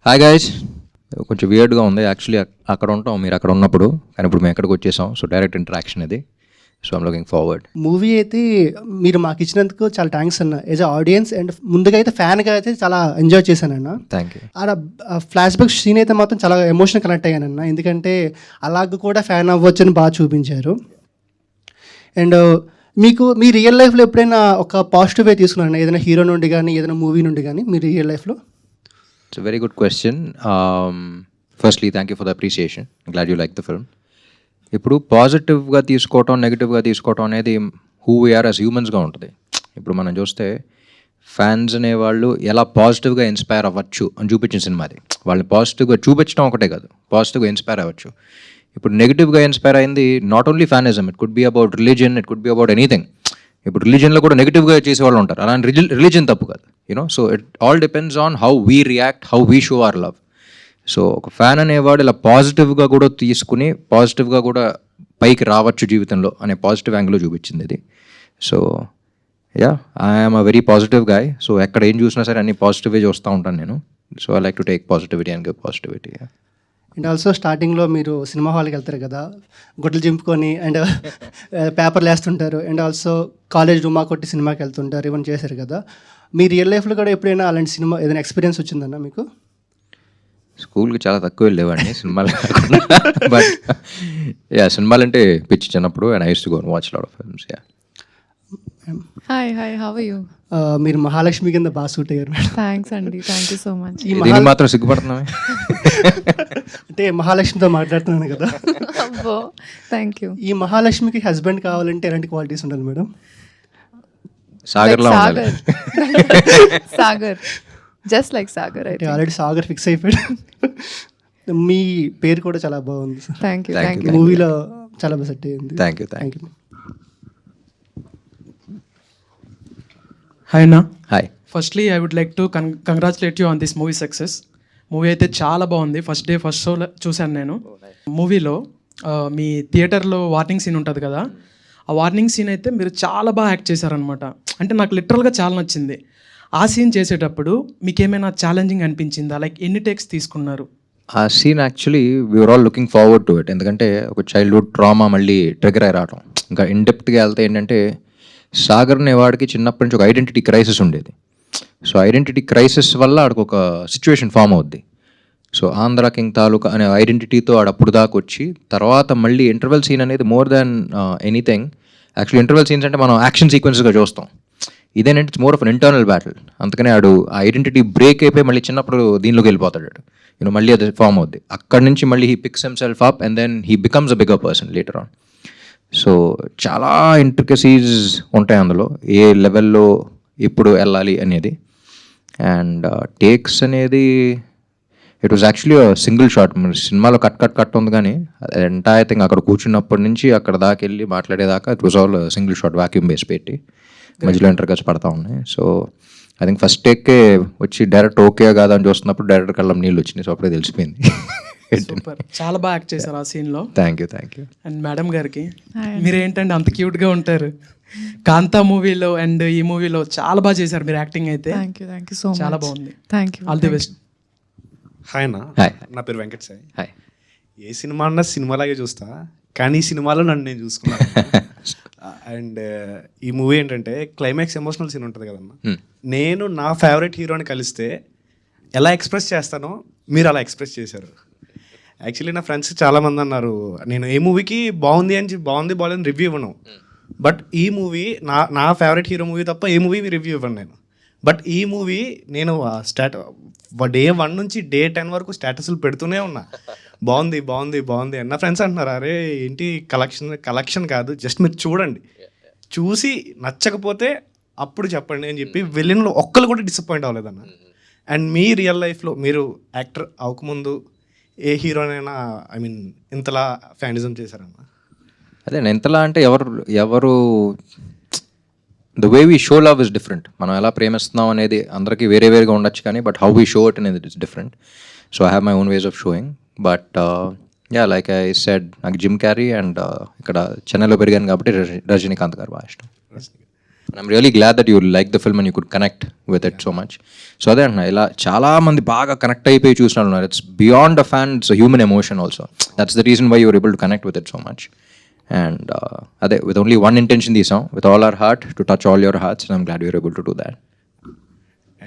Hi guys. కొంచెం వియర్డ్గా ఉంది actually. అక్కడ ఉంటాం మీరు అక్కడ ఉన్నప్పుడు, కానీ ఇప్పుడు మేము ఎక్కడికి వచ్చేసాం. సో డైరెక్ట్ ఇంటరాక్షన్ ఇది. So I'm looking forward. Movie అయితే మీరు మాకు ఇచ్చినందుకు చాలా థ్యాంక్స్ అన్న. యాజ్ అ ఆడియన్స్ అండ్ ముందుగా అయితే ఫ్యాన్గా అయితే చాలా ఎంజాయ్ చేశానన్న. Thank you. ఆడ ఫ్లాష్ బ్యాక్ సీన్ అయితే మాత్రం చాలా ఎమోషనల్ కనెక్ట్ అయ్యానన్న. ఎందుకంటే అలాగ కూడా ఫ్యాన్ అవ్వచ్చని బాగా చూపించారు. అండ్ మీకు మీ రియల్ లైఫ్లో ఎప్పుడైనా ఒక పాజిటివ్ వే తీసుకున్నాను, ఏదైనా హీరో నుండి కానీ ఏదైనా మూవీ నుండి కానీ మీ రియల్ లైఫ్లో? It's very good question. Firstly thank you for the appreciation. Glad you like the film. ఇప్పుడు పాజిటివ్గా తీసుకోవటం, నెగిటివ్గా తీసుకోవటం అనేది హూ వీఆర్ యాజ్ హ్యూమన్స్గా ఉంటుంది. ఇప్పుడు మనం చూస్తే ఫ్యాన్స్ అనేవాళ్ళు ఎలా పాజిటివ్గా ఇన్స్పైర్ అవ్వచ్చు అని చూపించిన సినిమా అది. వాళ్ళని పాజిటివ్గా చూపించడం ఒకటే కాదు, పాజిటివ్గా ఇన్స్పైర్ అవ్వచ్చు. ఇప్పుడు నెగిటివ్గా ఇన్స్పైర్ అయింది not only fanism, it could be about religion, it could be about anything. ఇప్పుడు రిలీజియన్లో కూడా నెగిటివ్గా చేసేవాళ్ళు ఉంటారు. అలాంటి రిలీజియన్ తప్పు కాదు, you know. So it all depends on how we react, how we show hour love. So ఒక ఫ్యాన్ అనేవాడు ఇలా పాజిటివ్గా కూడా తీసుకుని పాజిటివ్గా కూడా పైకి రావచ్చు జీవితంలో అనే పాజిటివ్ యాంగిల్లో చూపించింది ఇది. So yeah, I'm a very positive guy. So ఎక్కడ ఏం చూసినా సరే అన్ని పాజిటివ్గా చూస్తూ ఉంటాను నేను. So I like to take positivity and give positivity. And also స్టార్టింగ్లో మీరు సినిమా హాల్కి వెళ్తారు కదా, గుడ్లు చింపుకొని అండ్ పేపర్లు వేస్తుంటారు. అండ్ ఆల్సో కాలేజ్ డుమా కొట్టి సినిమాకి వెళ్తుంటారు, ఇవన్నీ చేశారు కదా. మీ రియల్ లైఫ్లో కూడా ఎప్పుడైనా అలాంటి సినిమా ఏదైనా ఎక్స్పీరియన్స్ వచ్చిందన్న మీకు? స్కూల్కి చాలా తక్కువ వెళ్ళేవాడిని సినిమాలు కాకుండా. బట్ యా, సినిమాలు అంటే పిచ్చి చిన్నప్పుడు. And I use to go and watch lot of films. Yeah. Hi how are you? మీరు మహాలక్ష్మి కింద బాగా సూట్ అయ్యారు మేడం. థ్యాంక్స్ అండి, థ్యాంక్ యూ సో మచ్. దీనికి మాత్రం సిగ్గుపడుతున్నామే. అంటే మహాలక్ష్మితో మాట్లాడుతున్నాను కదా. అబ్బో, థ్యాంక్ యూ. ఈ మహాలక్ష్మికి హస్బెండ్ కావాలంటే ఎలాంటి క్వాలిటీస్ ఉండాలి మేడం? సాగర్లో ఉండాలి. Sagar, just like Sagar. అంటే ఆల్రెడీ సాగర్ ఫిక్స్ అయిపోయాడు. మీ పేరు కూడా చాలా బాగుంది sir. Thank you, Thank thank you. You. మూవీలో చాలా బాగా సెట్ అయ్యింది. Thank you. Thank you. Hi అన్న. Hi. Firstly I would like to congratulate you on this movie success. Movie అయితే చాలా బాగుంది. ఫస్ట్ డే ఫస్ట్ షో చూశాను నేను. మూవీలో మీ థియేటర్లో వార్నింగ్ సీన్ ఉంటుంది కదా, ఆ వార్నింగ్ సీన్ అయితే మీరు చాలా బాగా యాక్ట్ చేశారనమాట. అంటే నాకు లిటరల్గా చాలా నచ్చింది. ఆ సీన్ చేసేటప్పుడు మీకు ఏమైనా ఛాలెంజింగ్ అనిపించిందా? లైక్ ఎన్ని టేక్స్ తీసుకున్నారు? ఆ scene actually we are all looking forward to it. ఎందుకంటే ఒక చైల్డ్హుడ్ ట్రామా మళ్ళీ ట్రిగర్ అయి రావటం. ఇంకా ఇన్డెప్త్గా వెళ్తే ఏంటంటే, సాగర్ అనే వాడికి చిన్నప్పటి నుంచి ఒక ఐడెంటిటీ క్రైసిస్ ఉండేది. సో ఐడెంటిటీ క్రైసిస్ వల్ల ఆడికి ఒక సిచ్యువేషన్ ఫామ్ అవుద్ది. సో ఆంధ్ర కింగ్ తాలూకా అనే ఐడెంటిటీతో ఆడప్పుడు దాకా వచ్చి తర్వాత మళ్ళీ ఇంటర్వెల్ సీన్ అనేది more than anything. Actually interval scenes అంటే మనం యాక్షన్ సీక్వెన్స్గా చూస్తాం. ఇదేంటంటే it's more of an internal battle. అందుకనే ఆడు ఆ ఐడెంటిటీ బ్రేక్ అయిపోయి మళ్ళీ చిన్నప్పుడు దీనిలోకి వెళ్ళిపోతాడు. యూనో మళ్ళీ అది ఫామ్ అవుద్ది. అక్కడి నుంచి మళ్ళీ he picks himself up and then he becomes a bigger person later on. So చాలా ఇంట్రికసీస్ ఉంటాయి అందులో, ఏ లెవెల్లో ఇప్పుడు వెళ్ళాలి అనేది. అండ్ టేక్స్ అనేది it was actually single shot. మన సినిమాలో కట్ ఉంది, కానీ ఎంటైర్ థింగ్ అక్కడ కూర్చున్నప్పటి నుంచి అక్కడ దాకా వెళ్ళి మాట్లాడేదాకా it was all single shot, vacuum base పెట్టి మధ్యలో ఇంటర్కట్స్ పడతా ఉన్నాయి. సో ఐ థింక్ ఫస్ట్ టేక్కే వచ్చి డైరెక్ట్ ఓకే కాదా అని చూస్తున్నప్పుడు డైరెక్ట్ కళ్ళం నీళ్ళు వచ్చినాయి. సో అప్పుడే తెలిసిపోయింది. సూపర్, చాలా బాగా యాక్ట్ చేశారు ఆ సీన్లో. Thank you. Thank you. And madam గారికి, మీరు ఏంటంటే అంత క్యూట్గా ఉంటారు. కాంతా మూవీలో అండ్ ఈ మూవీలో చాలా బాగా చేశారు మీరు యాక్టింగ్ అయితే. Thank you so much. చాలా బాగుంది. Thank you. All the best. Hi అన్న. హాయ్. నా పేరు వెంకట్ సాయి. హాయ్. ఏ సినిమా అన్నా సినిమాలాగే చూస్తా, కానీ ఈ సినిమాలో నన్ను నేను చూసుకున్నాను. అండ్ ఈ మూవీ ఏంటంటే క్లైమాక్స్ ఎమోషనల్ సీన్ ఉంటుంది కదన్నా, నేను నా ఫేవరెట్ హీరోని కలిస్తే ఎలా ఎక్స్ప్రెస్ చేస్తానో మీరు అలా ఎక్స్ప్రెస్ చేశారు. యాక్చువల్లీ నా ఫ్రెండ్స్ చాలామంది అన్నారు నేను ఏ మూవీకి బాగుంది అని బాగుంది బాగాలేదని రివ్యూ ఇవ్వను. బట్ ఈ మూవీ నా ఫేవరెట్ హీరో మూవీ తప్ప ఏ మూవీ రివ్యూ ఇవ్వను నేను. బట్ ఈ మూవీ నేను డే 1 నుంచి డే 10 వరకు స్టేటస్లు పెడుతూనే ఉన్నా, బాగుంది బాగుంది బాగుంది అని. నా ఫ్రెండ్స్ అంటున్నారు అరే ఏంటి కలెక్షన్ కాదు, జస్ట్ మీరు చూడండి, చూసి నచ్చకపోతే అప్పుడు చెప్పండి అని చెప్పి వెళ్ళినలో ఒక్కరు కూడా డిసప్పాయింట్ అవ్వలేదన్న. అండ్ మీ రియల్ లైఫ్లో మీరు యాక్టర్ అవ్వకముందు ఏ హీరోనైనా ఐ మీన్ ఇంతలా ఫ్యానిజం చేశారన్న? అదే ఎంతలా అంటే ఎవరు the way we show love is different. మనం ఎలా ప్రేమిస్తున్నాం అనేది అందరికీ వేరేగా ఉండొచ్చు, కానీ but how we show it అనేది it's different. So I have my own ways of showing. But yeah, like I said, నాకు జిమ్ క్యారీ అండ్ ఇక్కడ చెన్నైలో పెరిగాను కాబట్టి రజనీకాంత్ గారు బాగా ఇష్టం. I'm really glad that you like the film and you could connect with it so much. So అదే అంటున్నా, ఇలా చాలా మంది బాగా కనెక్ట్ అయిపోయి చూసిన ఉన్నారు. It's beyond a fan, it's human emotion also. That's the reason why you're able to connect with it so much. And అదే విత్ ఓన్లీ వన్ ఇంటెన్షన్ తీసాం, with all our heart to touch all your hearts. I'm glad you're able to do that.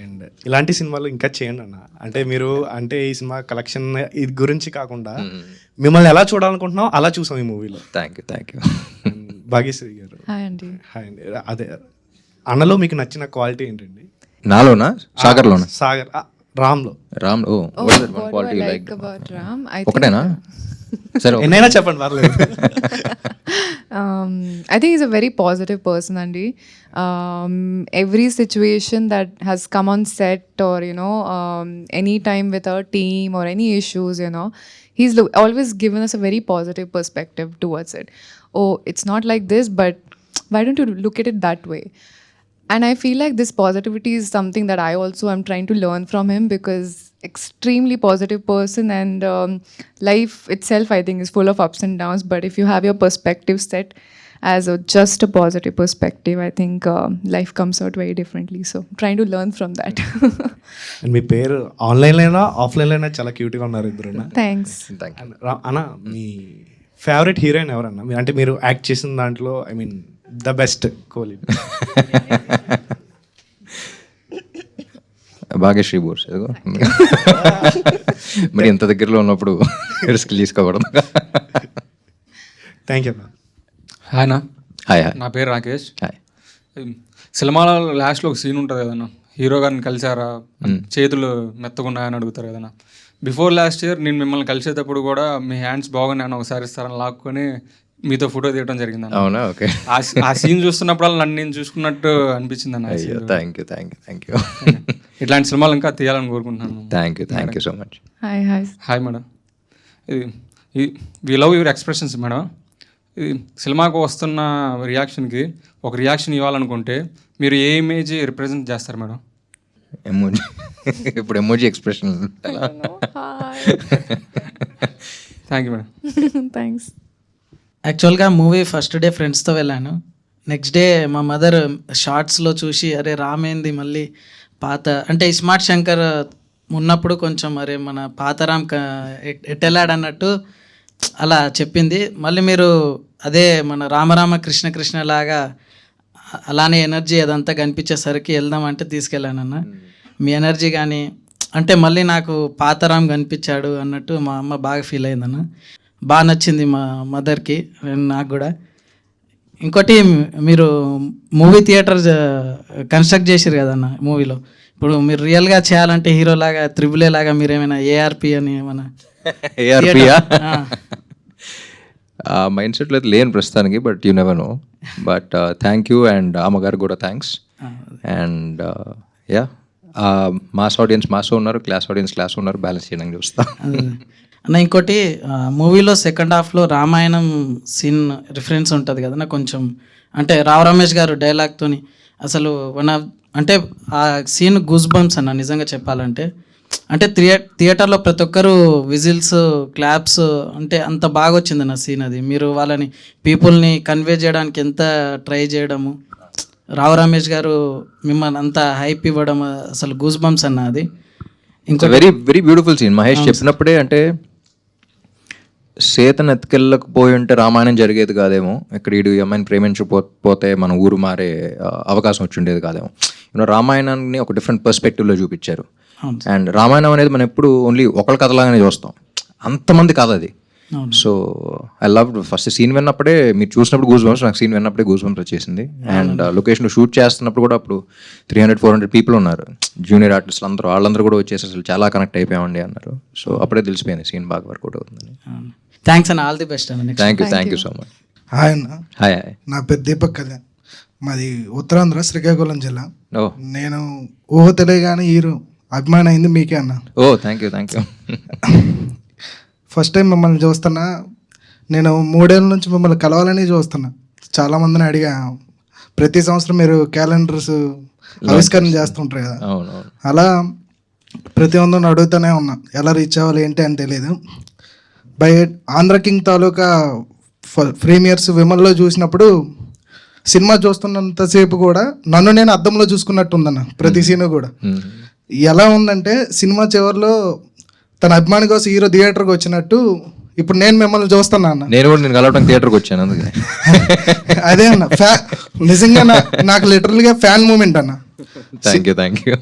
And ఇలాంటి సినిమాలు ఇంకా చేయండి అన్న. అంటే మీరు అంటే ఈ సినిమా కలెక్షన్ ఇది గురించి కాకుండా మిమ్మల్ని ఎలా చూడాలనుకుంటున్నాం అలా చూసాం ఈ మూవీలో. Thank you. భాగ్యశ్రీ గారు హాయ్ అండి. హాయ్ అండి. అదే అన్నలో మీకు నచ్చిన క్వాలిటీ ఏంటండి? నాలోనా సాగర్లోనా? సాగర్ రామ్లో. రామ్ ఓ What do I like about Ram? I think, ఒకటేనా? సరే ఎన్నైనా చెప్పండి పర్లేదు. I think he's a very positive person, Andy. Every situation that has come on set or, any time with our team or any issues, he's always given us a very positive perspective towards it. Oh, it's not like this, but why don't you look at it that way? And I feel like this positivity is something that I also am trying to learn from him, because extremely positive person, and life itself I think is full of ups and downs, but if you have your perspective set as just a positive perspective, I think life comes out very differently. So trying to learn from that. And మీ పేరు ఆన్లైన్లోనా ఆఫ్లైన్లోనా చాలా క్యూట్గా ఉన్నారు ఇద్దరు. Thanks. అన్న మీ favourite heroine ఎవరన్నా? అంటే మీరు యాక్ట్ చేసిన దాంట్లో I mean the best Kohli. Bhagyashree బోర్స్. మరి ఇంత దగ్గరలో ఉన్నప్పుడు రిస్క్ తీసుకోకూడదు. థ్యాంక్ యూ అన్న. హాయ్ నా, హాయ్ హాయ్ నా పేరు రాకేష్. హాయ్. సినిమాలో లాస్ట్లో ఒక సీన్ ఉంటుంది కదన్నా, హీరో గారిని కలిసారా, చేతులు మెత్తగున్నాయని అడుగుతారు కదన్నా. బిఫోర్ లాస్ట్ ఇయర్ నేను మిమ్మల్ని కలిసేటప్పుడు కూడా మీ హ్యాండ్స్ బాగున్నాయని ఒకసారి ఇస్తారని లాక్కొని మీతో ఫోటో తీయడం జరిగింది. అవునా? ఓకే. ఆ సీన్ చూస్తున్నప్పుడు నన్ను నేను చూసుకున్నట్టు అనిపించింది అన్న. Thank you. ఇట్లాంటి సినిమాలు ఇంకా తీయాలని కోరుకుంటున్నాను. Thank you so much. Hi. Hi madam. We love your expressions madam. ఇది సినిమాకు వస్తున్న రియాక్షన్కి ఒక రియాక్షన్ ఇవ్వాలనుకుంటే మీరు ఏ ఇమేజ్ రిప్రజెంట్ చేస్తారు మేడం? ఎమోజీ. ఇప్పుడు emoji expression. Hi. Thank you madam. Thanks. యాక్చువల్గా మూవీ ఫస్ట్ డే ఫ్రెండ్స్తో వెళ్ళాను. నెక్స్ట్ డే మా మదర్ షార్ట్స్లో చూసి అరే రామేంది మళ్ళీ పాత అంటే స్మార్ట్ శంకర్ ఉన్నప్పుడు కొంచెం అరే మన పాత రామ్ ఎట్టెళ్ళాడన్నట్టు అలా చెప్పింది. మళ్ళీ మీరు అదే మన రామరామ కృష్ణ కృష్ణ లాగా అలానే ఎనర్జీ అదంతా కనిపించేసరికి వెళ్దామంటే తీసుకెళ్ళానన్న. మీ ఎనర్జీ కానీ అంటే మళ్ళీ నాకు పాత రామ్ కనిపించాడు అన్నట్టు మా అమ్మ బాగా ఫీల్ అయిందన్న. బాగా నచ్చింది మా మదర్కి, నాకు కూడా. ఇంకోటి మీరు మూవీ థియేటర్ కన్స్ట్రక్ట్ చేసారు కదన్న మూవీలో. ఇప్పుడు మీరు రియల్గా చేయాలంటే హీరోలాగా త్రిబుల్ లాగా మీరు ఏమైనా ఏఆర్పి అని ఏమైనా మైండ్ సెట్లో అయితే లేను ప్రస్తుతానికి, but you never know. But thank you, and అమ్మగారు కూడా thanks. And yeah, mass audience mass ఉన్నారు, క్లాస్ ఆడియన్స్ క్లాస్ ఉన్నారు, బ్యాలెన్స్ చేయడానికి చూస్తా. అన్న ఇంకోటి మూవీలో సెకండ్ హాఫ్లో రామాయణం సీన్ రిఫరెన్స్ ఉంటుంది కదా నాకు కొంచెం, అంటే రావు రమేష్ గారు డైలాగ్తోని అసలు అంటే ఆ సీన్ గూస్ బంప్స్ అన్న నిజంగా చెప్పాలంటే. అంటే థియేటర్లో ప్రతి ఒక్కరు విజిల్స్ క్లాప్స్ అంటే అంత బాగా వచ్చిందన్న సీన్ అది. మీరు వాళ్ళని పీపుల్ని కన్వే చేయడానికి ఎంత ట్రై చేయడము, రావు రమేష్ గారు మిమ్మల్ని అంత హైప్ ఇవ్వడం, అసలు గూస్ బంప్స్ అన్న అది. ఇంకా very very beautiful scene. Mahesh చెప్పినప్పుడే అంటే సీతను ఎత్తుకెళ్ళకపోయి ఉంటే రామాయణం జరిగేది కాదేమో, ఇక్కడ ఈ అమ్మాయిని ప్రేమించకపోతే మన ఊరు మారే అవకాశం వచ్చి ఉండేది కాదేమో. రామాయణాన్ని ఒక డిఫరెంట్ పర్స్పెక్టివ్లో చూపించారు. అండ్ రామాయణం అనేది మనం ఎప్పుడు ఓన్లీ ఒకళ్ళ కథలాగానే చూస్తాం, అంతమంది కాదు అది. So I love first scene విన్నప్పుడే, మీరు చూసినప్పుడు గూస్ బంప్స్, నాకు సీన్ విన్నప్పుడే గూస్ బంప్స్ వచ్చేసింది. అండ్ లొకేషన్లో షూట్ చేస్తున్నప్పుడు కూడా అప్పుడు 300-400 పీపుల్ ఉన్నారు, జూనియర్ ఆర్టిస్టులు అందరూ, వాళ్ళందరూ కూడా వచ్చేసి అసలు చాలా కనెక్ట్ అయిపోయామండి అన్నారు. సో అప్పుడే తెలిసిపోయింది సీన్ బాగా వర్కౌట్ అవుతుందని. థ్యాంక్స్ అన్న, ఆల్ ది బెస్ట్ అన్న. Thank you so much. Hi అన్న. హాయ్. నా పేరు దీపక్ కళ్యాణ్, మాది ఉత్తరాంధ్ర శ్రీకాకుళం జిల్లా. ఓ, నేను ఊహ తెలియగానే హీరో అభిమానం అయింది మీకే అన్న. ఓ థ్యాంక్ యూ. ఫస్ట్ టైం మిమ్మల్ని చూస్తున్నా, నేను 3 ఏళ్ళ నుంచి మిమ్మల్ని కలవాలని చూస్తున్నా. చాలామందిని అడిగా, ప్రతి సంవత్సరం మీరు క్యాలెండర్స్ ఆవిష్కరణ చేస్తుంటారు కదా, అలా ప్రతి ఒక్కరిని అడుగుతూనే ఉన్నా ఎలా రీచ్ అవ్వాలి ఏంటి అని తెలియదు. By Andhra King Taluka premiers విమల్లో చూసినప్పుడు సినిమా చూస్తున్నంతసేపు కూడా నన్ను నేను అద్దంలో చూసుకున్నట్టు ఉందన్న ప్రతి సీను కూడా. ఎలా ఉందంటే సినిమా చివరిలో తన అభిమాని కోసం హీరో థియేటర్కి వచ్చినట్టు ఇప్పుడు నేను మిమ్మల్ని చూస్తున్నా అన్న. నేను కూడా నేను కలవడానికి థియేటర్కి వచ్చాను అందుకే. అదే అన్న నిజంగా నాకు లిటరల్గా ఫ్యాన్ మూమెంట్ అన్న. Thank you.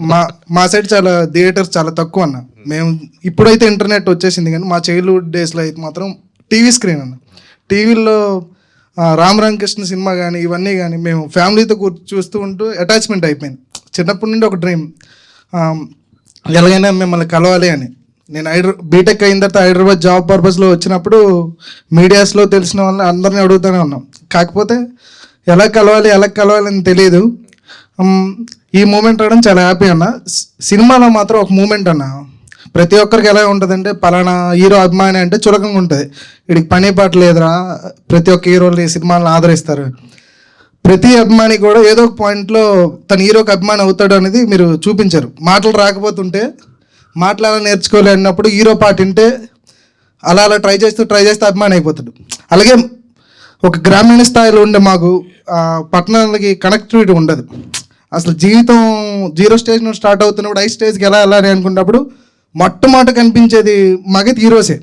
మా సైడ్ చాలా థియేటర్స్ చాలా తక్కువ అన్న. మేము ఇప్పుడైతే ఇంటర్నెట్ వచ్చేసింది కానీ మా చైల్డ్హుడ్ డేస్లో అయితే మాత్రం టీవీ స్క్రీన్ అన్న. టీవీలో రామ్ రామకృష్ణ సినిమా కానీ ఇవన్నీ కానీ మేము ఫ్యామిలీతో చూస్తూ ఉంటూ అటాచ్మెంట్ అయిపోయింది. చిన్నప్పటి నుండి ఒక డ్రీమ్, ఎలాగైనా మిమ్మల్ని కలవాలి అని. నేను బీటెక్ అయిన తర్వాత హైదరాబాద్ జాబ్ పర్పస్లో వచ్చినప్పుడు మీడియాస్లో తెలిసిన వాళ్ళని అందరినీ అడుగుతూనే ఉన్నాం. కాకపోతే ఎలా కలవాలి అని తెలియదు. ఈ మూమెంట్ రావడం చాలా హ్యాపీ అన్న. సినిమాలో మాత్రం ఒక మూమెంట్ అన్న, ప్రతి ఒక్కరికి ఎలా ఉంటుందంటే పలానా హీరో అభిమాని అంటే చులకంగా ఉంటుంది, వీడికి పని పాట లేదురా, ప్రతి ఒక్క హీరోలు ఈ సినిమాలను ఆదరిస్తారు. ప్రతి అభిమాని కూడా ఏదో ఒక పాయింట్లో తన హీరోకి అభిమాని అవుతాడు అనేది మీరు చూపించారు. మాటలు రాకపోతుంటే మాటలు అలా నేర్చుకోలే అన్నప్పుడు హీరో పాట వింటే అలా ట్రై చేస్తూ అభిమాని అయిపోతాడు. అలాగే ఒక గ్రామీణ స్థాయిలో ఉండే మాకు పట్టణాలకి కనెక్టివిటీ ఉండదు. అసలు జీవితం 0 స్టేజ్ నుండి స్టార్ట్ అవుతున్నప్పుడు 5 స్టేజ్కి ఎలా వెళ్ళాలి అనుకున్నప్పుడు మొట్టమొదట కనిపించేది మగతి హీరోసే.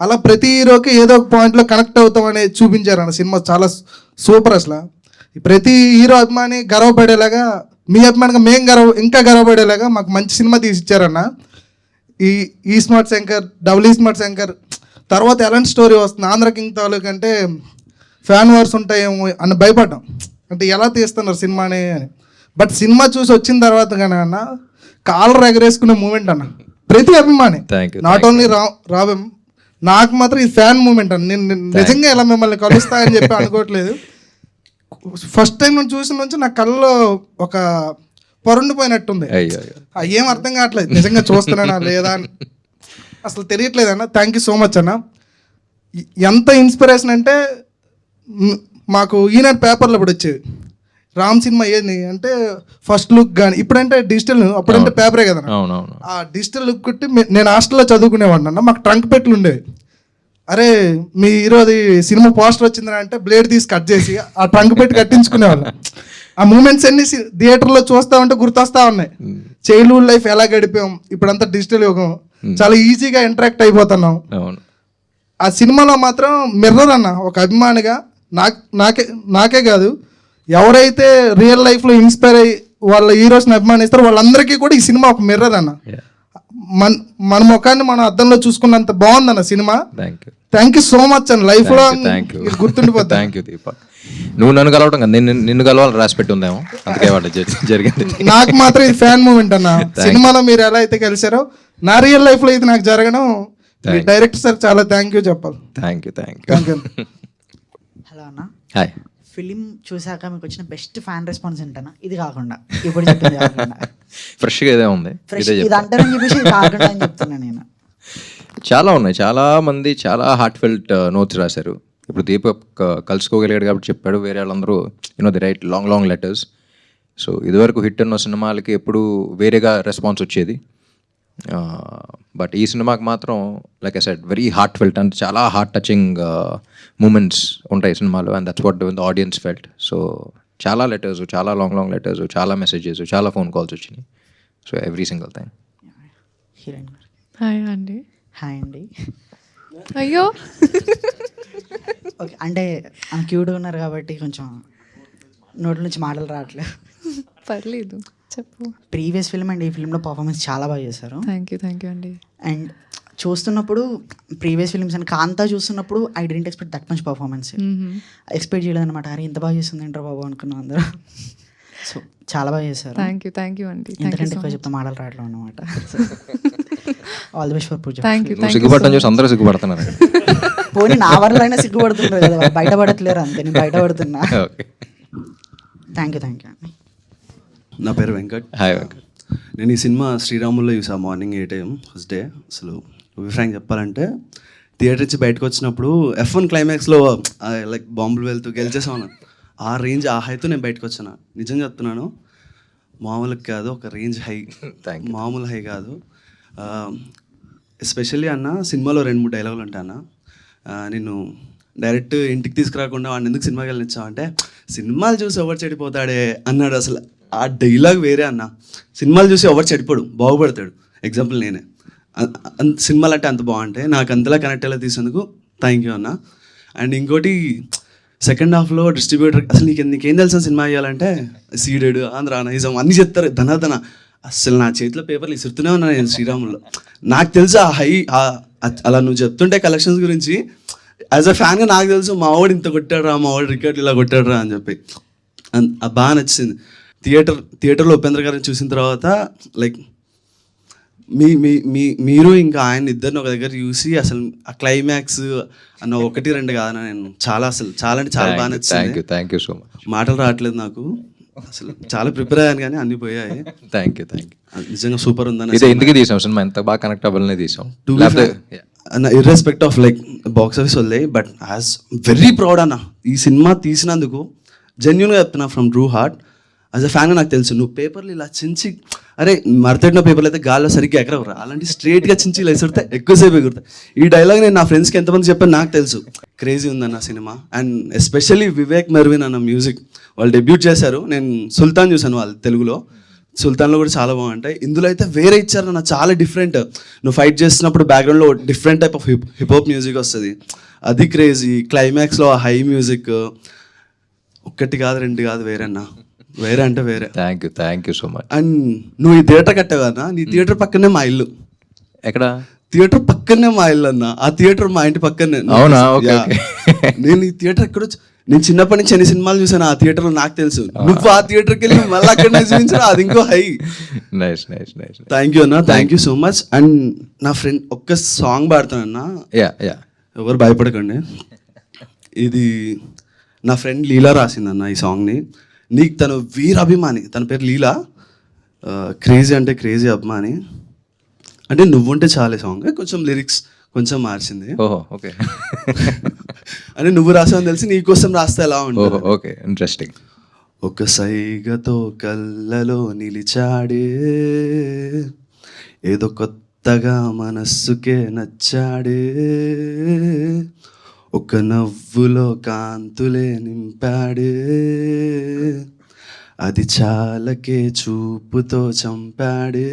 అలా ప్రతి హీరోకి ఏదో ఒక పాయింట్లో కనెక్ట్ అవుతామని చూపించారు అన్న. సినిమా చాలా సూపర్. అసలు ప్రతి హీరో అభిమాని గర్వపడేలాగా, మీ అభిమానిగా మేము ఇంకా గర్వపడేలాగా మాకు మంచి సినిమా తీసి ఇచ్చారన్న. ఈ smart Shankar, double smart Shankar తర్వాత ఎలాంటి స్టోరీ వస్తుంది, ఆంధ్ర కింగ్ తాలూకు అంటే ఫ్యాన్ వార్స్ ఉంటాయేమో అని భయపడ్డాం, అంటే ఎలా తీస్తున్నారు సినిమాని అని. బట్ సినిమా చూసి వచ్చిన తర్వాత కానీ అన్న కాలర్ ఎగరేసుకునే మూమెంట్ అన్న ప్రతి అభిమాని, నాట్ ఓన్లీ రాబం, నాకు మాత్రం ఈ ఫ్యాన్ మూమెంట్ అన్న. నేను నిజంగా ఇలా మిమ్మల్ని కలుస్తా అని చెప్పి అనుకోవట్లేదు. ఫస్ట్ టైం నేను చూసిన నుంచి నా కళ్ళలో ఒక పొరండిపోయినట్టుంది. ఏం అర్థం కావట్లేదు నిజంగా చూస్తున్నానా లేదా అని అసలు తెలియట్లేదు అన్న. థ్యాంక్ యూ సో మచ్ అన్న. ఎంత ఇన్స్పిరేషన్ అంటే మాకు ఈనాడు పేపర్లో ఇప్పుడు వచ్చేది రామ్ సినిమా ఏంది అంటే ఫస్ట్ లుక్ కానీ, ఇప్పుడంటే డిజిటల్, అప్పుడంటే పేపరే కదా. ఆ డిజిటల్ లుక్ కొట్టి నేను హాస్టల్లో చదువుకునేవాడిని అన్న. మాకు ట్రంక్ పెట్లు ఉండేవి. అరే మీ ఈరోజు సినిమా పోస్టర్ వచ్చిందని అంటే బ్లేడ్ తీసి కట్ చేసి ఆ ట్రంక్ పెట్టి కట్టించుకునేవాళ్ళం. ఆ మూమెంట్స్ అన్ని థియేటర్లో చూస్తా ఉంటే గుర్తొస్తా ఉన్నాయి. చైల్డ్హుడ్ లైఫ్ ఎలా గడిపాం, ఇప్పుడంతా డిజిటల్ యుగం, చాలా ఈజీగా ఇంటరాక్ట్ అయిపోతున్నాం. ఆ సినిమాలో మాత్రం మిర్రర్ అన్న. ఒక అభిమానిగా నాకే కాదు, ఎవరైతే రియల్ లైఫ్లో ఇన్స్పైర్ అయ్యి వాళ్ళ హీరోస్ని అభిమానిస్తారో వాళ్ళందరికీ కూడా ఈ సినిమా ఒక మిర్రర్ అన్న. మన ముఖాన్ని మనం అద్దంలో చూసుకున్నంత బాగుందన్న cinema. Thank you so much అన్న. లైఫ్ లో గుర్తుండిపోతుంది. Thank you Deepak. నువ్వు నన్ను కలవటం కదా, నిన్ను కలవాలని రాసి పెట్టి ఉందేమో, అందుకే వాళ్ళు జరిగింది. నాకు మాత్రం ఇది ఫ్యాన్ మూమెంట్ అన్న. సినిమాలో మీరు ఎలా అయితే కలిసారో నా రియల్ లైఫ్ లో ఇది నాకు జరగడం, డైరెక్టర్ సార్ చాలా థ్యాంక్ యూ చెప్పాలి. Thank you. హలో అన్న. హాయ్. ఫిలిం చూసాక మీకు వచ్చిన బెస్ట్ ఫ్యాన్ రెస్పాన్స్ ఏంటన్నా? ఇది కాకుండా ఇప్పుడు చెప్పింది కాకుండా ఫ్రెష్గా ఇదే ఉంది. ఇది అంటారని చెప్పేసి ఇది కాకుండా అని చెప్తున్నా నేను. చాలా ఉన్నాయి, చాలా మంది చాలా హార్ట్ ఫెల్ట్ నోట్స్ రాశారు. ఇప్పుడు దీపక్ కలుసుకోగలిగాడు కాబట్టి చెప్పాడు, వేరే వాళ్ళందరూ the right long letters. So ఇదివరకు హిట్ అన్న సినిమాలకి ఎప్పుడు వేరేగా రెస్పాన్స్ వచ్చేది. బట్ ఈ సినిమాకి మాత్రం like I said very heart felt, అంటే చాలా హార్ట్ టచింగ్ మూమెంట్స్ ఉంటాయి సినిమాలో, and that's what the audience felt. So చాలా లెటర్స్, చాలా లాంగ్ లెటర్స్, చాలా మెసేజెస్, చాలా ఫోన్ కాల్స్ వచ్చినాయి. So every single thing. Heroine hi అండి. హాయ్ అండి. అయ్యో ఓకే, అంటే ఆమె క్యూట్గా ఉన్నారు కాబట్టి కొంచెం నోట్ల నుంచి మాటలు రావట్లేదు. పర్లేదు చెప్పు. ప్రీవియస్ ఫిల్మ్ అండ్ ఈ ఫిల్మ్లో పర్ఫార్మెన్స్ చాలా బాగా చేశారు. థ్యాంక్ యూ అండి. అండ్ చూస్తున్నప్పుడు ప్రీవియస్ ఫిల్మ్స్ అని కాంతా చూస్తున్నప్పుడు I didn't expect that much performance. Expect చేయలేదు అనమాట. అరే ఇంత బాగా చేస్తుంది ఏంటో బాబు అనుకున్నాం అందరూ. సో చాలా బాగా చేశారు. థ్యాంక్ యూ అండి. ఎందుకంటే ఎక్కువ చెప్తా మాటలు రావట్లేదు అనమాట. All the best for Pooja. Thank you. సిగ్గుపడటం చూసి అందరూ సిగ్గుపడుతున్నారు. పోనీ నా వల్ల అయినా సిగ్గుపడుతున్నారు కదా, బయటపడట్లేరు అంతే, నేను బయటపడుతున్నా. థ్యాంక్ యూ అండి. నా పేరు వెంకట్. హాయ్ వెంకట్. నేను ఈ సినిమా శ్రీరాముల్లో చూసాను మార్నింగ్ 8 AM ఫస్ట్ డే. అసలు ఫ్రాంక్ చెప్పాలంటే థియేటర్ నుంచి బయటకు వచ్చినప్పుడు F1 క్లైమాక్స్లో లైక్ బాంబులు వెళ్తూ గెలిచేసాను. ఆ రేంజ్, ఆ హైతో నేను బయటకు వచ్చాను. నిజంగా చెప్తున్నాను, మామూలుగా కాదు, ఒక రేంజ్ హై, మామూలు హై కాదు. ఎస్పెషల్లీ అన్న సినిమాలో 2-3 డైలాగులు ఉంటాయి అన్న. నేను డైరెక్ట్ ఇంటికి తీసుకురాకుండా వాడిని ఎందుకు సినిమాకి వెళ్ళనిచ్చావు అంటే, సినిమాలు చూసి ఎవరు చెడిపోతాడే అన్నాడు. అసలు ఆ డైలాగ్ వేరే అన్న. సినిమాలు చూసి ఎవరు చెడిపోడు, బాగుపడతాడు. ఎగ్జాంపుల్ నేనే. సినిమాలు అంటే అంత బాగుంటాయి, నాకు అంతలా కనెక్ట్ అయ్యేలా తీసేందుకు థ్యాంక్ యూ అన్న. అండ్ ఇంకోటి సెకండ్ హాఫ్లో డిస్ట్రిబ్యూటర్ అసలు నీకేం తెలుసా సినిమా చేయాలంటే సీడెడ్ ఆంధ్ర నైజం అన్నీ చెప్తారు ధనాధన. అసలు నా చేతిలో పేపర్లు ఇసురుతూనే ఉన్నా నేను శ్రీరాముల్లో. నాకు తెలుసు ఆ హై అలా నువ్వు చెప్తుంటే కలెక్షన్స్ గురించి యాజ్ అ ఫ్యాన్గా నాకు తెలుసు మా వాడు ఇంత కొట్టాడురా, మా వాడు రికార్డు ఇలా కొట్టాడురా అని చెప్పి బాగా నచ్చింది. థియేటర్లో ఉపేంద్ర గారిని చూసిన తర్వాత లైక్ మీరు ఇంకా ఆయన ఇద్దరిని ఒక దగ్గర చూసి అసలు ఆ క్లైమాక్స్ అన్న 1-2 కాదన్న, నేను చాలా అసలు చాలా అంటే చాలా బాగా నచ్చింది. Thank you so much. మాటలు రావట్లేదు నాకు, అసలు చాలా ప్రిపేర్ అయ్యాను కానీ అన్నీ పోయాయి. Thank you. నిజంగా సూపర్ ఉందని. ఇది ఎందుకు తీసాం సినిమా, ఎంత బాగా కనెక్ట్ అవ్వాలనే తీసాం. అన్న irrespective of like box office వదిలే, బట్ యాజ్ వెరీ ప్రౌడ్ అన్న ఈ సినిమా తీసినందుకు. జెన్యున్గా చెప్తున్నా from true heart. As a ఫ్యాన్గా నాకు తెలుసు నువ్వు పేపర్లు ఇలా చించి, అరే మరతడిన పేపర్లు అయితే గాల్లో సరిగ్గా ఎక్కడవరా, అలాంటి స్ట్రేట్గా చించి ఇలా ఎసురుతాయి, ఎక్కువసేపు ఎగురుతాయి. ఈ డైలాగ్ నేను నా ఫ్రెండ్స్కి ఎంతమంది చెప్పాను నాకు తెలుసు. క్రేజీ ఉందన్న cinema. And especially Vivek Mervin అన్న మ్యూజిక్, వాళ్ళు డెబ్యూట్ చేశారు. నేను సుల్తాన్ చూశాను వాళ్ళు తెలుగులో, సుల్తాన్లో కూడా చాలా బాగుంటాయి. ఇందులో అయితే వేరే ఇచ్చారు నా, చాలా డిఫరెంట్. నువ్వు ఫైట్ చేస్తున్నప్పుడు బ్యాక్గ్రౌండ్లో different type of hip hop music వస్తుంది, అది క్రేజీ. క్లైమాక్స్లో హై మ్యూజిక్ 1 కాదు 2 కాదు, వేరే అన్న, వేరే అంటే వేరే. Thank you so much. And నువ్వు ఈ థియేటర్ కట్టావు కదా, నీ థియేటర్ పక్కనే మా ఇల్లు. ఎక్కడ? థియేటర్ పక్కనే మా ఇల్లు అన్న, ఆ థియేటర్ మా ఇంటి పక్కనే. అవునా? ఓకే. నేను ఈ థియేటర్ ఎక్కడ నేను చిన్నప్పటి నుంచి ఎన్ని సినిమాలు చూసాను ఆ థియేటర్లో నాకు తెలుసు. నువ్వు ఆ థియేటర్కి వెళ్ళి మళ్ళీ అక్కడ చూపించాను, అది ఇంకో హై. నైస్. థ్యాంక్ యూ అన్న, thank you so much. And నా ఫ్రెండ్ ఒక్క సాంగ్ పాడతానన్నా, ఎవరు భయపడకండి. ఇది నా ఫ్రెండ్ లీలా రాసిందన్న ఈ సాంగ్ని. నీకు తను వీరాభిమాని, తన పేరు లీలా. క్రేజీ అంటే క్రేజీ అభిమాని. అంటే నువ్వుంటే చాలే సాంగ్ కొంచెం లిరిక్స్ కొంచెం మార్చింది. ఓహో, ఓకే. అంటే నువ్వు రాసావని తెలిసి నీకోసం రాస్తే ఎలా ఉంటుంది. Okay, interesting. ఒక సైగతో కళ్ళలో నిలిచాడే, ఏదో కొత్తగా మనస్సుకే నచ్చాడే, ఒక నవ్వులో కాంతులే నింపాడే, అది చాలకే చూపుతో చంపాడే,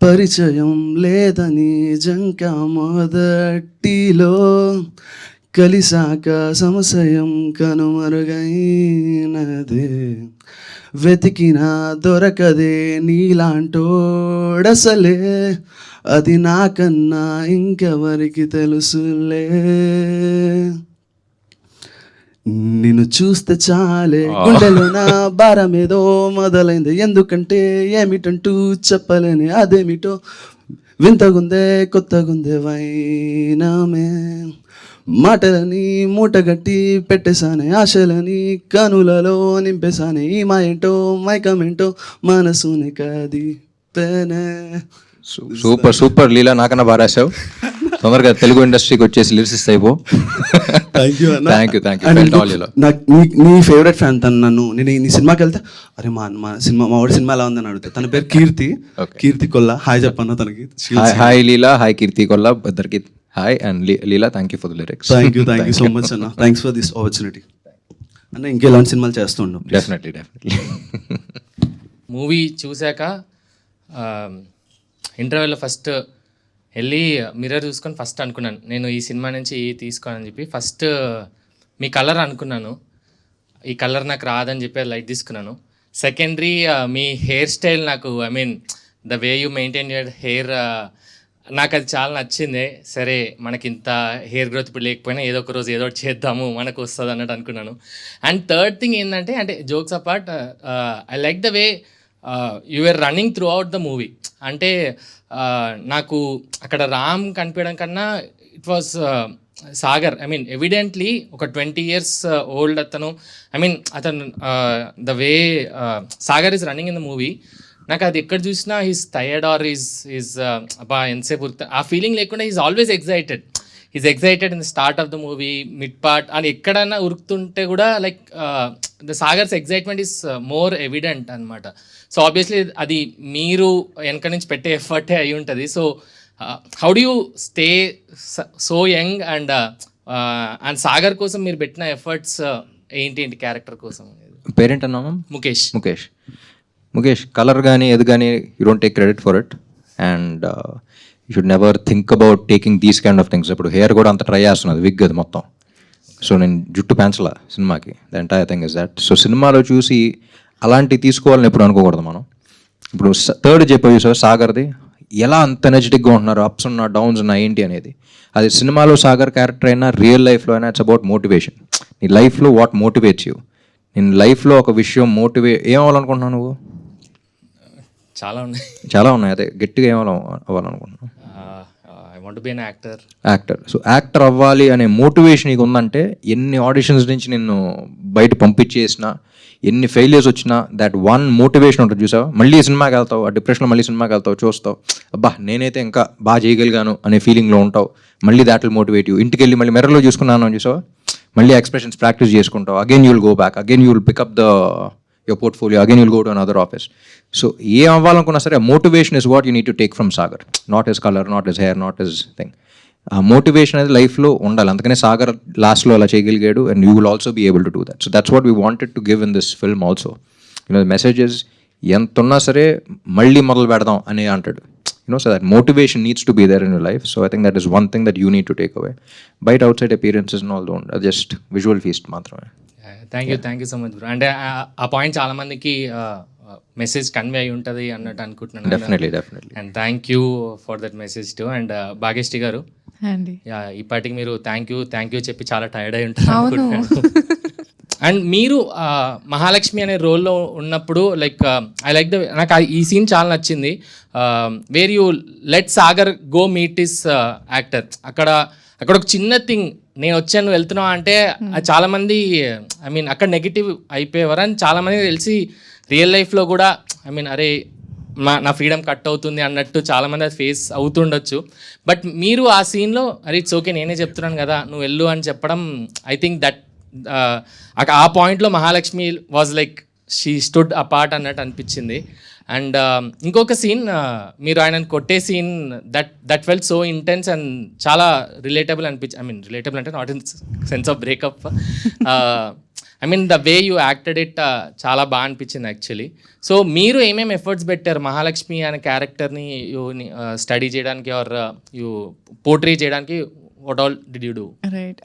పరిచయం లేదని జంక మొదటిలో, కలిసాక సంశయం కనుమరుగైనదే, వెతికినా దొరకదే నీలాంటోడసలే, అది నాకన్నా ఇంకెవరికి తెలుసులే, నిన్ను చూస్తే చాలే గుండెలో నా భారమేదో మొదలైంది, ఎందుకంటే ఏమిటంటూ చెప్పలేని అదేమిటో, వింతగుందే కొత్తగుందే వైనమే, మాటలని మూటగట్టి పెట్టేశానే, ఆశలని కనులలో నింపేశానే, ఈ మా ఏంటో మైకమేంటో మనసుని కదిపేనే. సూపర్ లీలా, నాకన్నా బాగా రాశావు. తొందరగా తెలుగు ఇండస్ట్రీకి వచ్చేసి లిరిసిస్ట్ అయిపో. Thank you. నీ ఫేవరెట్ ఫ్యాన్ తను. నేను నీ సినిమాకి వెళ్తే అరే మా వాడి సినిమా ఎలా ఉందని అడుగుతా. తన పేరు కీర్తి కొల్లా. హాయ్ చెప్పన్న తనకి. హాయ్ లీలా, హాయ్ కీర్తి కొల్లా, ఇద్దరికి hi. And Leela, thank you for the lyrics. Thank you so much అన్న. థ్యాంక్స్ ఫర్ దిస్ ఆపర్చునిటీ అన్న. ఇంకెలాంటి సినిమాలు చేస్తుండం. డెఫినెట్లీ. మూవీ చూశాక ఇంటర్వెల్లో ఫస్ట్ వెళ్ళి మిర్రర్ చూసుకొని ఫస్ట్ అనుకున్నాను నేను ఈ సినిమా నుంచి తీసుకోనని చెప్పి. ఫస్ట్ మీ కలర్ అనుకున్నాను, ఈ కలర్ నాకు రాదని చెప్పి లైట్ తీసుకున్నాను. సెకండరీ మీ హెయిర్ స్టైల్ నాకు, I mean the way you maintain your hair, నాకు అది చాలా నచ్చింది. సరే మనకి ఇంత హెయిర్ గ్రోత్ ఇప్పుడు లేకపోయినా ఏదో ఒక రోజు ఏదో ఒకటి చేద్దాము, మనకు వస్తుంది అన్నట్టు అనుకున్నాను. అండ్ థర్డ్ థింగ్ ఏంటంటే, అంటే jokes apart, I like the way you are running throughout the movie. అంటే నాకు అక్కడ రామ్ కనిపించడం కన్నా it was Sagar. I mean evidently ఒక 20 years ఓల్డ్ అతను. ఐ మీన్ అతను the way Sagar is running in the movie, నాకు అది ఎక్కడ చూసినా ఈజ్ టయర్డ్ ఆర్ ఈజ్ అబ్బా ఎంతసేపు ఆ ఫీలింగ్ లేకుండా is always excited. Is excited in the start of the movie, mid part, అని ఎక్కడన్నా ఉరుకుతుంటే కూడా like the Sagar's excitement is more evident అనమాట. సో ఆబ్వియస్లీ అది మీరు వెనక నుంచి పెట్టే ఎఫర్టే అయి ఉంటుంది. So how do you stay so young and and Sagar కోసం మీరు పెట్టిన ఎఫర్ట్స్ ఏంటి క్యారెక్టర్ కోసం? పేరెంట్ అన్నామా? ముఖేష్. ముఖేష్ కలర్ కానీ ఏది కానీ you don't take credit for it and you should never think about taking these kind of things. ఇప్పుడు హెయిర్ కూడా అంత ట్రై చేస్తున్నది, విగ్ అది మొత్తం. సో నేను జుట్టు పెంచలా సినిమాకి, the entire thing is that. So సినిమాలో చూసి అలాంటివి తీసుకోవాలని ఎప్పుడు అనుకోకూడదు మనం. ఇప్పుడు థర్డ్ చెప్పావు సార్ సాగర్ది, ఎలా అంత ఎనర్జెటిక్గా ఉంటున్నారు, అప్స్ ఉన్నా డౌన్స్ ఉన్నా ఏంటి అనేది. అది సినిమాలో సాగర్ క్యారెక్టర్ అయినా రియల్ లైఫ్లో అయినా ఇట్స్ అబౌట్ మోటివేషన్. నీ లైఫ్లో వాట్ మోటివేట్స్ యూ. నేను లైఫ్లో ఒక విషయం ఏం అవ్వాలనుకుంటున్నావు నువ్వు? చాలా ఉన్నాయి. అదే గట్టిగా అవ్వాలనుకుంటున్నావు? I want to be an actor. So actor అవ్వాలి అనే మోటివేషన్ నీకు ఉందంటే ఎన్ని ఆడిషన్స్ నుంచి నిన్ను బయట పంపించేసినా, ఎన్ని ఫెయిలియర్స్ వచ్చినా, దట్ వన్ మోటివేషన్ ఉంటుంది చూసావు. మళ్ళీ సినిమాకి వెళ్తావు, ఆ డిప్రెషన్లో మళ్ళీ సినిమాకి వెళ్తావు, చూస్తావు అబ్బా నేనైతే ఇంకా బాగా చేయగలిగాను అనే ఫీలింగ్లో ఉంటావు. మళ్ళీ దాట్ విల్ మోటివేట్ యూ. ఇంటికి వెళ్ళి మళ్ళీ మిర్రర్లో చూసుకున్నాను చూసావు, మళ్ళీ ఎక్స్ప్రెషన్స్ ప్రాక్టీస్ చేసుకుంటావు. Again you will go back, again you will pick up your portfolio, again you'll go to another office. So ఏ అవ్వాలనుకున్నా సరే motivation is what you need to take from Sagar, not his colour, not his hair, not his thing. ఆ motivation అనేది లైఫ్లో ఉండాలి. అందుకనే సాగర్ లాస్ట్లో అలా చేయగలిగాడు and you will also be able to do that. So that's what we wanted to give in this film also. You know messages ఎంత ఉన్నా సరే మళ్ళీ మొదలు పెడదాం అని అంటాడు. So that motivation needs to be there in your life. So I think that is one thing that you need to take away. Bite outside appearances and all don't, just visual feast మాత్రమే. Thank you so much bro. అంటే ఆ point చాలా మందికి message convey అయి ఉంటుంది అన్నట్టు అనుకుంటున్నాను. Definitely. And thank you for that message too. And Bhagyashree గారు, ఇప్పటికి మీరు థ్యాంక్ యూ చెప్పి చాలా టైర్డ్ అయి ఉంటారు. అండ్ మీరు మహాలక్ష్మి అనే రోల్లో ఉన్నప్పుడు లైక్ ఐ లైక్ నాకు ఈ సీన్ చాలా నచ్చింది. Where you let Sagar go meet is actor. అక్కడ ఒక చిన్న థింగ్, నేను వచ్చాను వెళ్తున్నావు అంటే చాలా మంది ఐ మీన్ అక్కడ నెగిటివ్ అయిపోయేవారు. అని చాలామంది తెలిసి రియల్ లైఫ్లో కూడా ఐ మీన్ అరే నా ఫ్రీడమ్ కట్ అవుతుంది అన్నట్టు చాలామంది అది ఫేస్ అవుతుండొచ్చు. బట్ మీరు ఆ సీన్లో అరే ఇట్స్ ఓకే నేనే చెప్తున్నాను కదా నువ్వు వెళ్ళు అని చెప్పడం, ఐ థింక్ దట్ ఆ పాయింట్లో Mahalakshmi was like she stood apart అన్నట్టు అనిపించింది. అండ్ ఇంకొక సీన్, మీరు ఆయనను కొట్టే scene that felt so intense and చాలా రిలేటబుల్ ఐ మీన్ రిలేటబుల్ అంటే not in sense of breakup, I mean the way you acted it చాలా బాగా అనిపించింది యాక్చువల్లీ. సో మీరు ఏమేమి ఎఫర్ట్స్ పెట్టారు మహాలక్ష్మి అనే క్యారెక్టర్ని స్టడీ చేయడానికి ఆర్ యూ పోర్ట్రే చేయడానికి? What all did you do? Right.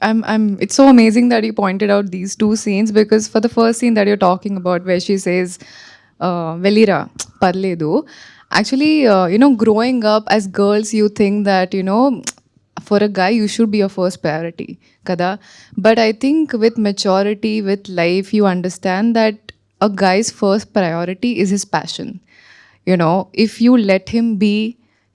It's so amazing that you pointed out these two scenes, because for the first scene that you're talking about where she says, Velira, parledu. Actually, growing up as girls, you think that, for a guy, you should be your first priority. Kada? But I think with maturity, with life, you understand that a guy's first priority is his passion. If you let him be,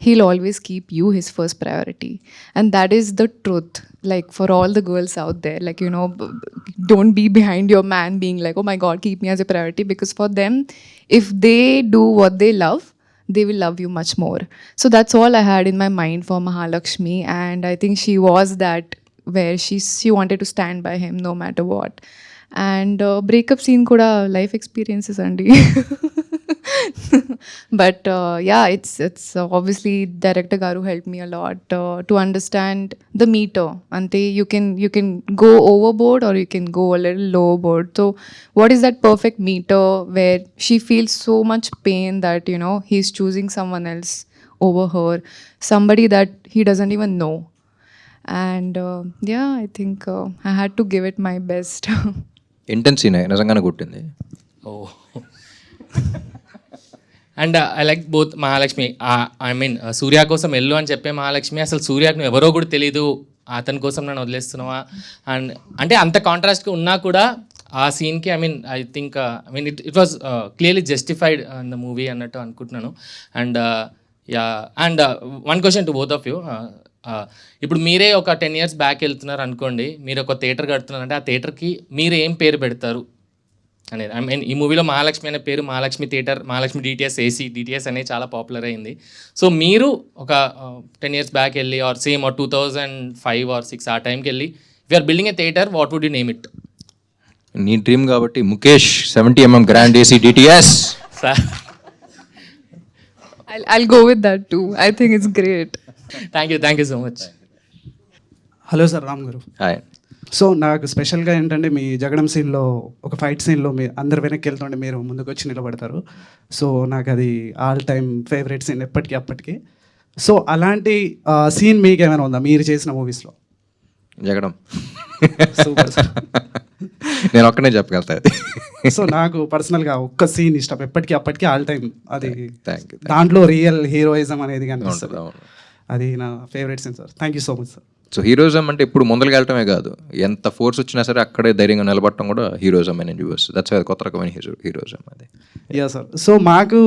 he'll always keep you his first priority. And that is the truth. Like for all the girls out there, like, don't be behind your man being like, oh my God, keep me as a priority. Because for them, if they do what they love, they will love you much more. So that's all I had in my mind for Mahalakshmi. And I think she was that, where she wanted to stand by him no matter what. And breakup scene kuda life experiences andi. But it's obviously director garu helped me a lot to understand the meter. Ante you can go overboard or you can go a little lowerboard. So what is that perfect meter where she feels so much pain that he's choosing someone else over her, somebody that he doesn't even know. And I think I had to give it my best. Intense scene నిజంగానే కొట్టింది. And I like both Mahalakshmi. I mean Surya కోసం వెళ్ళు అని చెప్పే మహాలక్ష్మి, అసలు సూర్యకు నువ్వు ఎవరో కూడా తెలీదు, అతని కోసం నన్ను వదిలేస్తున్నావా అండ్ అంటే అంత కాంట్రాస్ట్గా ఉన్నా కూడా ఆ సీన్కి I think it was clearly justified in the movie అన్నట్టు అనుకుంటున్నాను. And one question to both of you. ఇప్పుడు మీరే ఒక 10 years బ్యాక్ వెళ్తున్నారు అనుకోండి, మీరు ఒక థియేటర్ కడుతున్నారంటే ఆ థియేటర్కి మీరు ఏం పేరు పెడతారు అనేది? ఐ మీన్ ఈ మూవీలో మహాలక్ష్మి అనే పేరు మహాలక్ష్మి థియేటర్, మహాలక్ష్మి డిటిఎస్ అనేది చాలా పాపులర్ అయింది. సో మీరు ఒక 10 years బ్యాక్ వెళ్ళి ఆర్ సేమ్ ఆర్ 2005 or 2006 ఆ టైంకి వెళ్ళి we are building a theatre, what would you name it? నీ డ్రీమ్ కాబట్టి Mukesh 70mm grand AC DTS. I'll go with that too. I think it's great. Thank you so much. Hello sir, Ram గారు. Hi. So నాకు స్పెషల్గా ఏంటంటే మీ జగడం సీన్లో ఒక fight సీన్లో మీ అందరు వెనక్కి వెళ్తుంటే మీరు ముందుకు వచ్చి నిలబడతారు. సో నాకు అది ఆల్ టైమ్ ఫేవరెట్ సీన్ ఎప్పటికీ అప్పటికి. సో అలాంటి సీన్ మీకు ఏమైనా ఉందా మీరు చేసిన మూవీస్లో? జగడం. Super sir. నేను ఒక్కనే చెప్పగలుగుతా అది. సో నాకు పర్సనల్గా ఒక్క సీన్ ఇష్టం ఎప్పటికీ అప్పటికి ఆల్ టైమ్. అది థ్యాంక్ యూ. దాంట్లో రియల్ హీరోయిజం అనేది కనిపిస్తుంది. అవును. అది నా favourite scene sir. Thank you so much sir. So heroism అంటే ఇప్పుడు ముందరికి వెళ్ళటమే కాదు, ఎంత ఫోర్స్ వచ్చినా సరే అక్కడే ధైర్యంగా నిలబడటం కూడా హీరోయిజం అని చూపిస్తుంది. దట్స్ కొత్త రకమైన హీరోయిజం అది. Yeah sir. సో మాకు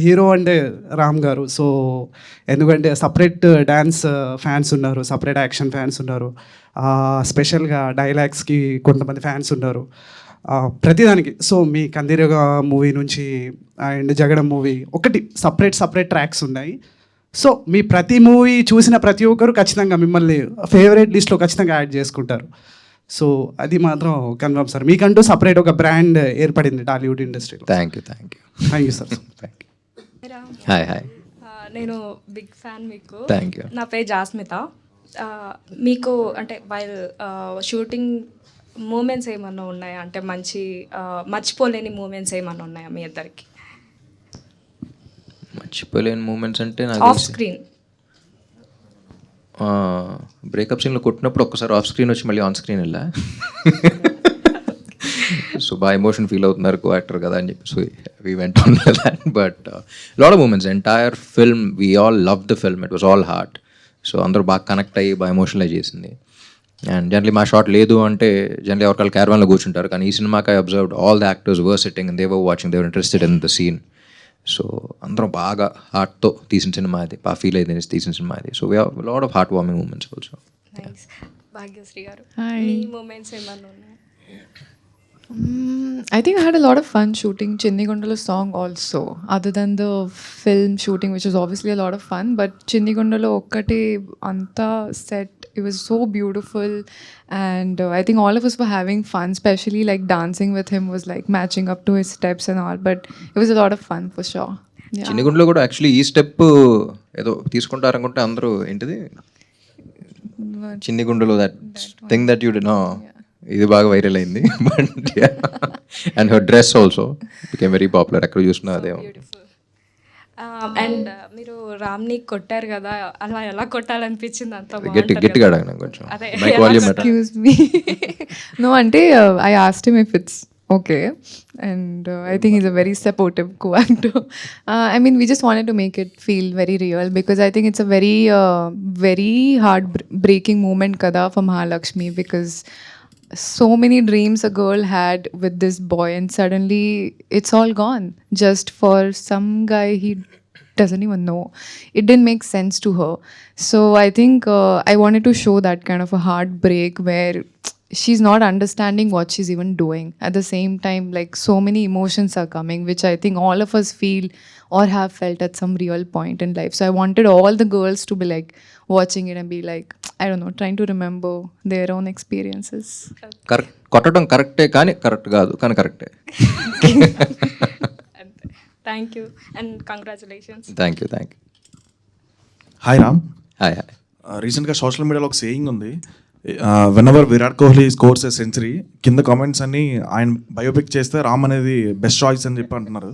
హీరో అంటే రామ్ గారు. సో ఎందుకంటే సపరేట్ డ్యాన్స్ ఫ్యాన్స్ ఉన్నారు, సపరేట్ యాక్షన్ ఫ్యాన్స్ ఉన్నారు, స్పెషల్గా డైలాగ్స్కి కొంతమంది ఫ్యాన్స్ ఉన్నారు, ప్రతిదానికి. సో మీ కందిరగ మూవీ నుంచి అండ్ జగడం మూవీ ఒకటి సపరేట్ ట్రాక్స్ ఉన్నాయి. సో మీ ప్రతి మూవీ చూసిన ప్రతి ఒక్కరు ఖచ్చితంగా మిమ్మల్ని ఫేవరెట్ లిస్ట్లో ఖచ్చితంగా యాడ్ చేసుకుంటారు. సో అది మాత్రం కన్ఫర్మ్ సార్. మీకంటూ సపరేట్ ఒక బ్రాండ్ ఏర్పడింది టాలీవుడ్ ఇండస్ట్రీలో. Thank you sir. Thank you. Hi. నేను బిగ్ ఫ్యాన్ మీకు. Thank you. నా పేరు జాస్మిత. మీకు అంటే వైల్ షూటింగ్ మూమెంట్స్ ఏమన్నా ఉన్నాయా? అంటే మంచి మర్చిపోలేని మూమెంట్స్ ఏమన్నా ఉన్నాయా మీ ఇద్దరికి? మర్చిపోలేని మూమెంట్స్ అంటే నాకు ఆఫ్ స్క్రీన్ బ్రేకప్ సీన్లో కొట్టినప్పుడు ఒక్కసారి ఆఫ్ స్క్రీన్ వచ్చి మళ్ళీ ఆన్ స్క్రీన్ వెళ్ళా. సో బాగా ఎమోషన్ ఫీల్ అవుతున్నారు కో యాక్టర్ కదా అని చెప్పి. So we went on that. But lot of moments, entire film we all love the film. It was all heart. So అందరూ బాగా కనెక్ట్ అయ్యి బాగా ఎమోషనలైజ్ చేసింది. అండ్ జనరలీ మా షాట్ లేదు అంటే జనరలీ ఎవరికాలు క్యారవాన్లో కూర్చుంటారు, కానీ ఈ సినిమాకి I observed all the actors were sitting and they were watching, they were interested in the scene. So అందరం బాగా హార్ట్తో తీసిన సినిమా అది, బాగా ఫీల్ అయితే తీసిన సినిమా అది. So we have lot of heart warming moments also. Bhagyashree గారు, Hi. మీ మూమెంట్స్ ఏమన్నా ఉన్నాయా? I think I had a lot of fun shooting Chinnigundalo song also, other than the film shooting, which was obviously a lot of fun. But Chinnigundalo okkate anta set, it was so beautiful, and I think all of us were having fun, especially like dancing with him was like matching up to his steps and all. But it was a lot of fun for sure. Yeah. చిన్నగుండలో కూడా actually ఈ step ఏదో తీసుకుంటారనుకుంటే అందరూ ఏంటిది చిన్నగుండలో that thing that you డి know, ఇది బాగా వైరల్ అయింది. But and her dress also became very popular. ఎక్కడ చూసినా అదే. అండ్ మీరు రామ్ని కొట్టారు కదా, అలా ఎలా కొట్టాలనిపించింది? అంత గట్టిగా అడగను కొంచెం. అదే, mike volume Excuse me. No, ante I asked him if it's okay, and I think he's a very supportive co-actor. I mean, we just wanted to make it feel very real, because I think it's a very heart-breaking moment kada for Mahalakshmi, because so many dreams a girl had with this boy, and suddenly it's all gone just for some guy he doesn't even know. It didn't make sense to her. So I think I wanted to show that kind of a heartbreak where she's not understanding what she's even doing. At the same time, like, so many emotions are coming, which I think all of us feel or have felt at some real point in life. So I wanted all the girls to be like watching it and be like, I don't know, trying to remember their own experiences. కొట్టడం కరెక్టే కానీ correct కాదు, కానీ కరెక్టే. Thank you and congratulations. Thank you. Hi Ram. Hi. రీసెంట్గా social మీడియాలో ఒక saying ఉంది, when ever Virat Kohli scores a century, కింద కామెంట్స్ అన్ని ఆయన బయోపిక్ చేస్తే రామ్ అనేది బెస్ట్ చాయిస్ అని చెప్పి అంటున్నారు.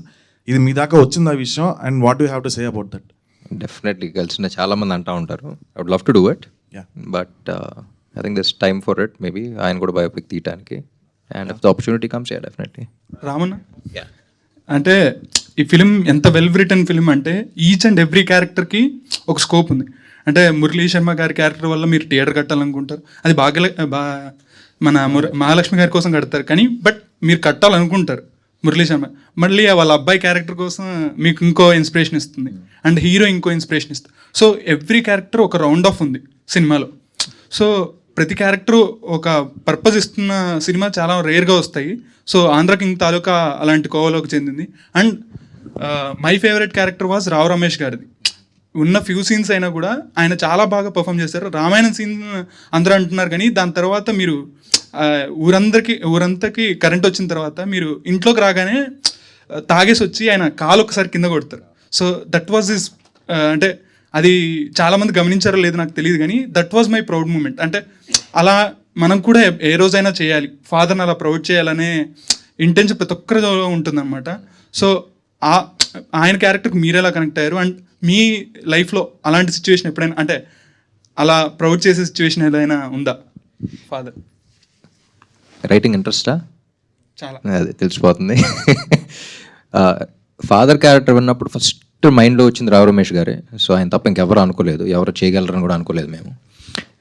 ఇది మీ దాకా వచ్చింది ఆ విషయం, and what you have to say about that? Definitely కలిసిన చాలామంది అంటూ ఉంటారు. I would love to do it, but I think this time for it. Maybe ఆయన కూడా బయోపిక్ తీయడానికి, and if the opportunity comes, ya definitely. Ramanna, అంటే ఈ film ఎంత వెల్ రిటర్న్ ఫిలిం అంటే ఈచ్ అండ్ ఎవ్రీ క్యారెక్టర్కి ఒక స్కోప్ ఉంది. అంటే మురళీ శర్మ గారి క్యారెక్టర్ వల్ల మీరు థియేటర్ కట్టాలనుకుంటారు, అది మన మహాలక్ష్మి గారి కోసం కడతారు, కానీ బట్ మీరు కట్టాలనుకుంటారు మురళీ శర్మ, మళ్ళీ వాళ్ళ అబ్బాయి క్యారెక్టర్ కోసం మీకు ఇంకో ఇన్స్పిరేషన్ ఇస్తుంది, అండ్ హీరో ఇంకో ఇన్స్పిరేషన్ ఇస్తుంది. సో ఎవ్రీ క్యారెక్టర్ ఒక రౌండ్ ఆఫ్ ఉంది సినిమాలో. సో ప్రతి క్యారెక్టర్ ఒక పర్పస్ ఇస్తున్న సినిమా చాలా రేర్గా వస్తాయి. సో ఆంధ్ర కింగ్ తాలూకా అలాంటి కోవలోకి చెందింది. And my favourite character was Rao Ramesh గారిది. ఉన్న ఫ్యూ సీన్స్ అయినా కూడా ఆయన చాలా బాగా పర్ఫామ్ చేశారు. రామాయణం సీన్ అందరూ అంటున్నారు, కానీ దాని తర్వాత మీరు ఊరంతకి కరెంట్ వచ్చిన తర్వాత మీరు ఇంట్లోకి రాగానే తాగేసి వచ్చి ఆయన కాలు ఒకసారి కింద కొడతారు. సో దట్ వాజ్ హిస్, అంటే అది చాలామంది గమనించారో లేదో నాకు తెలియదు కానీ that was my proud moment. అంటే అలా మనం కూడా ఏ రోజైనా చేయాలి, ఫాదర్ని అలా ప్రౌడ్ చేయాలనే ఇంటెన్షన్ ప్రతి ఒక్కరిలో ఉంటుందన్నమాట. సో ఆయన క్యారెక్టర్కి మీరు ఎలా కనెక్ట్ అయ్యారు, అండ్ మీ లైఫ్లో అలాంటి సిచ్యువేషన్ ఎప్పుడైనా, అంటే అలా ప్రౌడ్ చేసే సిచ్యువేషన్ ఏదైనా ఉందా ఫాదర్? రైటింగ్ ఇంట్రెస్టా? చాలా. అది తెలిసిపోతుంది. ఫాదర్ క్యారెక్టర్ విన్నప్పుడు ఫస్ట్ మైండ్లో వచ్చింది రావు రమేష్ గారే. సో ఆయన తప్ప ఇంకెవరు అనుకోలేదు, ఎవరు చేయగలరని కూడా అనుకోలేదు మేము.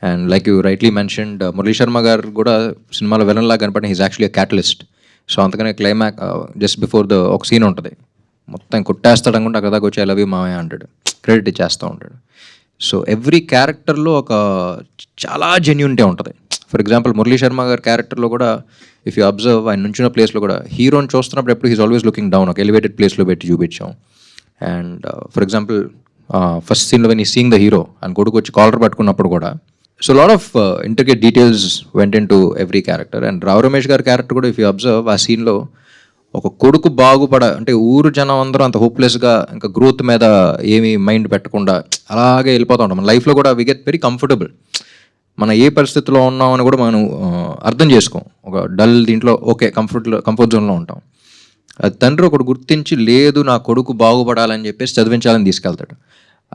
And like you rightly mentioned, Murali Sharma గారు కూడా సినిమాలో విలన్లా కనపడిన హీస్ యాక్చువల్లీ క్యాటలిస్ట్. సో అందుకనే క్లైమాక్స్ జస్ట్ బిఫోర్ ఒక సీన్ ఉంటుంది, మొత్తం కొట్టేస్తాడు అనుకుంటే అక్కడ దాకా వచ్చి ఐ లవ్ యూ మావయ్య అంటాడు, క్రెడిట్ ఇచ్చేస్తూ ఉంటాడు. సో ఎవ్రీ క్యారెక్టర్లో ఒక చాలా జెన్యూనిటీ ఉంటుంది. ఫర్ ఎగ్జాంపుల్ మురళీ శర్మ గారి క్యారెక్టర్లో కూడా ఇఫ్ యూ అబ్జర్వ్, ఆయన నుంచిన ప్లేస్లో కూడా హీరోని చూస్తున్నప్పుడు ఎప్పుడు హీస్ ఆల్వేస్ లుకింగ్ డౌన్, ఒక ఎలివేటెడ్ ప్లేస్లో పెట్టి చూపించాం. అండ్ ఫర్ ఎగ్జాంపుల్ ఫస్ట్ సీన్లో when he seeing the hero అని కొడుకు వచ్చి కాలర్ పట్టుకున్నప్పుడు కూడా, so lot of intricate details went in to every character. And Rao Ramesh గారి క్యారెక్టర్ కూడా ఇఫ్ యూ అబ్జర్వ్, ఆ సీన్లో ఒక కొడుకు అంటే ఊరు జనం అందరూ అంత హోప్లెస్గా ఇంకా గ్రోత్ మీద ఏమీ మైండ్ పెట్టకుండా అలాగే వెళ్ళిపోతూ ఉంటాం. మన లైఫ్లో కూడా వి గెట్ వెరీ కంఫర్టబుల్. మన ఏ పరిస్థితిలో ఉన్నామని కూడా మనం అర్థం చేసుకోం. ఒక డల్ దీంట్లో ఓకే కంఫర్ట్ జోన్లో ఉంటాం. అది తండ్రి ఒకటి గుర్తించి లేదు నా కొడుకు బాగుపడాలని చెప్పేసి చదివించాలని తీసుకెళ్తాడు.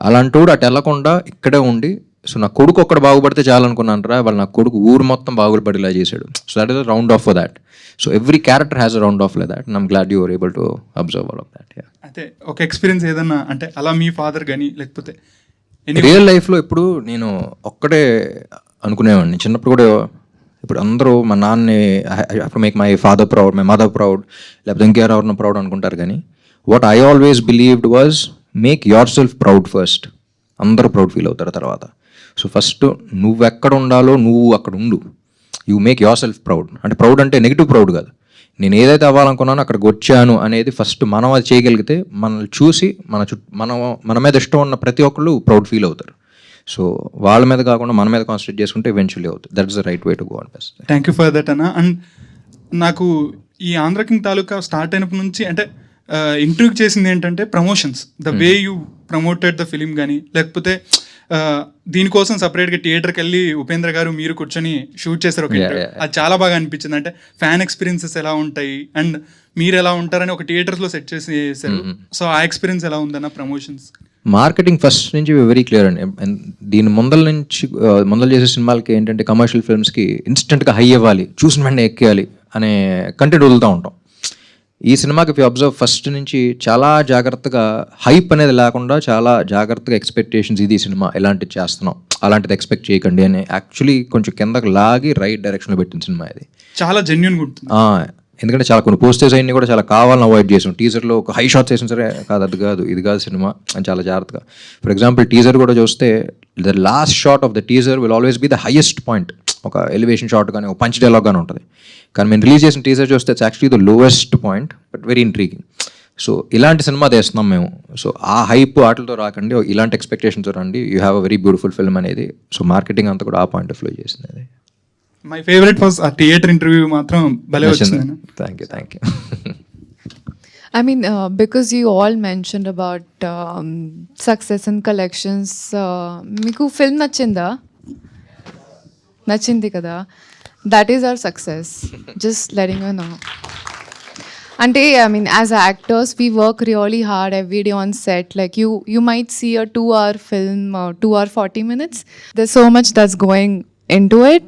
అలాంటోడు అటు వెళ్ళకుండా ఇక్కడే ఉండి, సో నా కొడుకు ఒక్కడ బాగుపడితే చాలనుకున్నాను రా, వాళ్ళు నా కొడుకు ఊరు మొత్తం బాగుపడేలా చేశాడు. So that is a round of for that. So every character has a round of like that. And I'm glad you are able to observe all of that. అయితే ఒక ఎక్స్పీరియన్స్ ఏదన్నా, అంటే అలా మీ ఫాదర్ కానీ లేకపోతే రియల్ లైఫ్లో ఇప్పుడు నేను ఒక్కడే అనుకునేవాడిని చిన్నప్పుడు కూడా. ఇప్పుడు అందరూ మా నాన్నని అప్పుడు make my father proud, my mother proud, లేకపోతే ఇంకెవరెవరినో ప్రౌడ్ అనుకుంటారు. కానీ what I always believed was make your self proud first. అందరూ ప్రౌడ్ ఫీల్ అవుతారు తర్వాత. సో ఫస్ట్ నువ్వు ఎక్కడ ఉండాలో నువ్వు అక్కడ ఉండు. You make your self proud. అంటే ప్రౌడ్ అంటే నెగిటివ్ ప్రౌడ్ కాదు, నేను ఏదైతే అవ్వాలనుకున్నానో అక్కడికి వచ్చాను అనేది ఫస్ట్ మనం అది చేయగలిగితే మనల్ని చూసి మన మీద ఇష్టం ఉన్న ప్రతి ఒక్కళ్ళు ప్రౌడ్ ఫీల్ అవుతారు. సో వాళ్ళ మీద కాకుండా మన మీద కాన్సన్ట్రేట్ చేసుకుంటే ఈవెన్చువల్లీ అవుతుంది. That is the right way to go on best. Thank you for that అన్న. అండ్ నాకు ఈ ఆంధ్ర కింగ్ తాలూకా స్టార్ట్ అయినప్పటి నుంచి అంటే ఇంట్రూవ్ చేసింది ఏంటంటే promotions, the way you promoted the film కానీ, లేకపోతే దీనికోసం సపరేట్గా థియేటర్కి వెళ్ళి ఉపేంద్ర గారు మీరు కూర్చొని షూట్ చేశారు ఒక ఇంటర్వ్యూ. అది చాలా బాగా అనిపించింది. అంటే ఫ్యాన్ ఎక్స్పీరియన్సెస్ ఎలా ఉంటాయి అండ్ మీరు ఎలా ఉంటారని ఒక థియేటర్స్లో సెట్ చేశారు. సో ఆ ఎక్స్పీరియన్స్ ఎలా ఉందన్న ప్రమోషన్స్? మార్కెటింగ్ ఫస్ట్ నుంచి వెరీ క్లియర్ అండి. దీని ముందల చేసే సినిమాలకి ఏంటంటే కమర్షియల్ ఫిల్మ్స్కి ఇన్స్టెంట్గా హై అవ్వాలి, చూసిన వెంటనే ఎక్కేయాలి అనే కంటెంట్ వదులుతూ ఉంటాం. ఈ సినిమాకి ఇఫ్ యూ అబ్జర్వ్ ఫస్ట్ నుంచి చాలా జాగ్రత్తగా హైప్ అనేది లేకుండా చాలా జాగ్రత్తగా ఎక్స్పెక్టేషన్స్, ఇది సినిమా ఎలాంటిది చేస్తున్నాం అలాంటిది ఎక్స్పెక్ట్ చేయకండి అని యాక్చువల్లీ కొంచెం కిందకి లాగి రైట్ డైరెక్షన్లో పెట్టిన సినిమా ఇది. చాలా జెన్యూన్గా ఉంటుంది. ఎందుకంటే చాలా కొన్ని పోస్టర్స్ అన్ని కూడా చాలా కావాలని అవాయిడ్ చేసాం. టీజర్లో ఒక హై షాట్స్ వేసిన సరే కాదు, అది కాదు ఇది కాదు సినిమా అని చాలా జాగ్రత్తగా. ఫర్ ఎగ్జాంపుల్ టీజర్ కూడా చూస్తే the last shot of the teaser will always be the highest point. ఒక ఎలివేషన్ షాట్ కానీ ఒక పంచ్ డైలాగ్ కానీ ఉంటుంది. కానీ మేము రిలీజ్ చేసిన టీజర్ చూస్తే it's actually the lowest point but very intriguing. So ఇలాంటి సినిమా తీస్తున్నాం మేము. సో ఆ హైప్ ఆటలతో రాకండి, ఇలాంటి ఎక్స్పెక్టేషన్తో రండి, you have a very beautiful film అనేది. సో మార్కెటింగ్ అంతా కూడా ఆ పాయింట్ ఆఫ్ వ్యూ చేసింది అది. మై ఫేవరెట్ వాజ్ ఆ థియేటర్ ఇంటర్వ్యూ మాత్రం భలే వచ్చింది. Thank you. I mean, because you all mentioned about success and collections, మీకు ఫిల్మ్ నచ్చింది కదా, that is our success. Just letting you know. Ante, I mean, as actors, we work really hard every day on set. Like you might see a 2-hour film, 2 hour 40 minutes. There's so much that's going into it.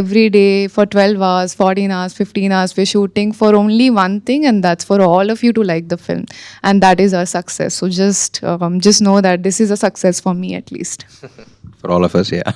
Every day for 12 hours, 14 hours, 15 hours, we're shooting for only one thing, and that's for all of you to like the film. And that is our success. So just know that this is a success for me at least. For all of us, yeah.